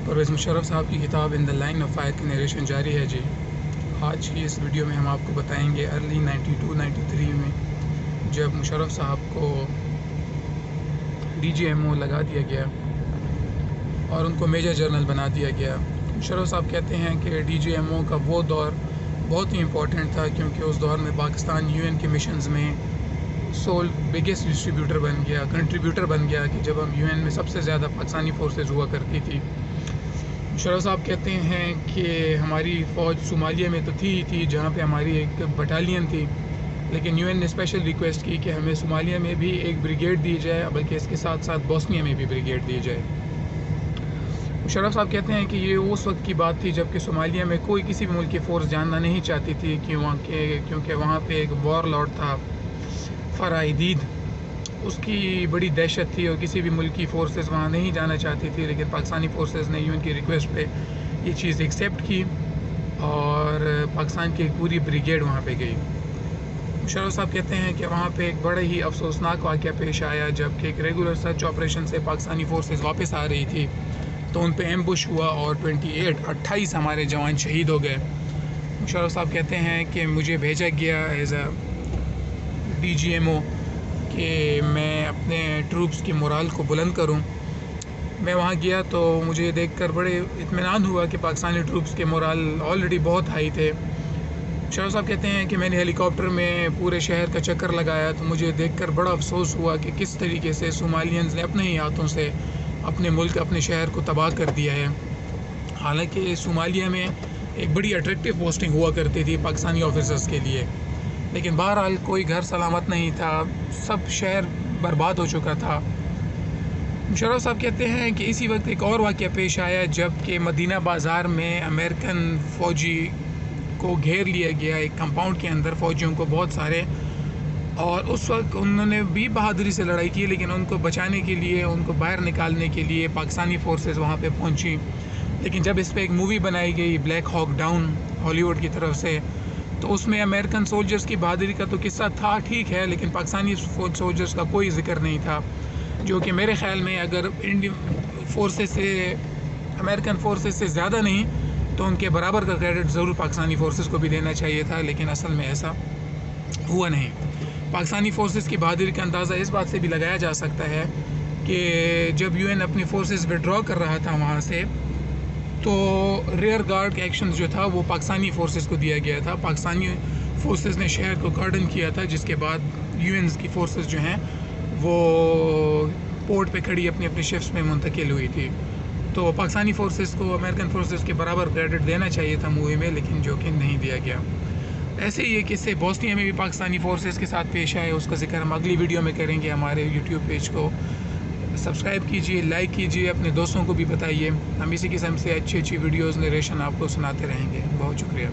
परवेज़ मुशर्रफ साहब की किताब in the line of fire की नरेशन जारी है जी। आज की इस वीडियो में हम आपको बताएंगे अर्ली 92-93 में जब मुशर्रफ साहब को DGMO लगा दिया गया और उनको मेजर जनरल बना दिया गया। मुशर्रफ साहब कहते हैं कि DGMO का वो दौर बहुत ही इम्पोर्टेंट था क्योंकि उस दौर में पाकिस्तान UN के मिशंस में सोल बिगेस्ट डिस्ट्रीब्यूटर बन गया, कंट्रीब्यूटर बन गया कि जब हम UN में सबसे ज़्यादा पाकिस्तानी फोर्सेस हुआ करती थी। मुशर्रफ साहब कहते हैं कि हमारी फ़ौज सोमालिया में तो थी जहाँ पे हमारी एक बटालियन थी, लेकिन UN ने स्पेशल रिक्वेस्ट की कि हमें सोमालिया में भी एक ब्रिगेड दी जाए, बल्कि इसके साथ साथ बोस्निया में भी ब्रिगेड दी जाए। मुशर्रफ साहब कहते हैं कि ये उस वक्त की बात थी जबकि सोमालिया में कोई किसी भी मुल्क की फ़ोर्स जानना नहीं चाहती थी क्योंकि वहाँ पे एक वॉर लॉर्ड था फ़राइदीद, उसकी बड़ी दहशत थी और किसी भी मुल्क की फ़ोर्सेस वहाँ नहीं जाना चाहती थी। लेकिन पाकिस्तानी फ़ोर्सेस ने UN की रिक्वेस्ट पे ये चीज़ एक्सेप्ट की और पाकिस्तान की एक पूरी ब्रिगेड वहाँ पे गई। मुशर्रफ साहब कहते हैं कि वहाँ पे एक बड़ा ही अफसोसनाक वाक़या पेश आया जबकि एक रेगुलर सर्च ऑपरेशन से पाकिस्तानी फ़ोर्सेस वापस आ रही थी तो उन पे एम्बुश हुआ और 28 हमारे जवान शहीद हो गए। मुशर्रफ साहब कहते हैं कि मुझे भेजा गया एज अ DGMO कि मैं अपने ट्रूप्स की मोराल को बुलंद करूं। मैं वहां गया तो मुझे देखकर बड़े इत्मीनान हुआ कि पाकिस्तानी ट्रूप्स के मोराल ऑलरेडी बहुत हाई थे। मुशर्रफ साहब कहते हैं कि मैंने हेलीकॉप्टर में पूरे शहर का चक्कर लगाया तो मुझे देखकर बड़ा अफसोस हुआ कि किस तरीके से सोमालियंस ने अपने ही हाथों से अपने मुल्क, अपने शहर को तबाह कर दिया है। हालांकि सोमालिया में एक बड़ी अट्रैक्टिव पोस्टिंग हुआ करती थी पाकिस्तानी ऑफिसर्स के लिए, लेकिन बहरहाल कोई घर सलामत नहीं था, सब शहर बर्बाद हो चुका था। मुशर्रफ साहब कहते हैं कि इसी वक्त एक और वाक़या पेश आया जबकि मदीना बाज़ार में अमेरिकन फ़ौजी को घेर लिया गया एक कंपाउंड के अंदर, फ़ौजियों को बहुत सारे, और उस वक्त उन्होंने भी बहादुरी से लड़ाई की, लेकिन उनको बचाने के लिए, उनको बाहर निकालने के लिए पाकिस्तानी फ़ोर्सेस वहाँ पे पहुँची। लेकिन जब इस पर एक मूवी बनाई गई ब्लैक हॉक डाउन हॉलीवुड की तरफ से, तो उसमें अमेरिकन सोल्जर्स की बहादुरी का तो किस्सा था, ठीक है, लेकिन पाकिस्तानी सोल्जर्स का कोई जिक्र नहीं था, जो कि मेरे ख़्याल में अगर इंडियन फोर्सेस से, अमेरिकन फोर्सेस से ज़्यादा नहीं तो उनके बराबर का क्रेडिट ज़रूर पाकिस्तानी फोर्सेस को भी देना चाहिए था, लेकिन असल में ऐसा हुआ नहीं। पाकिस्तानी फ़ोर्सेस की बहादुरी का अंदाज़ा इस बात से भी लगाया जा सकता है कि जब UN अपनी फ़ोर्सेस विड्रॉ कर रहा था वहाँ से, तो रेयर गार्ड का एक्शन जो था वो पाकिस्तानी फ़ोर्सेस को दिया गया था। पाकिस्तानी फ़ोर्सेस ने शहर को गार्डन किया था, जिसके बाद UN की फ़ोर्सेस जो हैं वो पोर्ट पे खड़ी अपनी अपनी शिप्स में मुंतकिल हुई थी। तो पाकिस्तानी फ़ोर्सेस को अमेरिकन फ़ोर्सेस के बराबर क्रेडिट देना चाहिए था मूवी में, लेकिन जो कि नहीं दिया गया। ऐसे ही एक इससे बोस्निया में भी पाकिस्तानी फ़ोर्सेस के साथ पेश आए, उसका जिक्र हम अगली वीडियो में करेंगे। हमारे YouTube पेज को सब्सक्राइब कीजिए, लाइक कीजिए, अपने दोस्तों को भी बताइए। हम इसी किस्म से अच्छी वीडियोज़ नरेशन आपको सुनाते रहेंगे। बहुत शुक्रिया।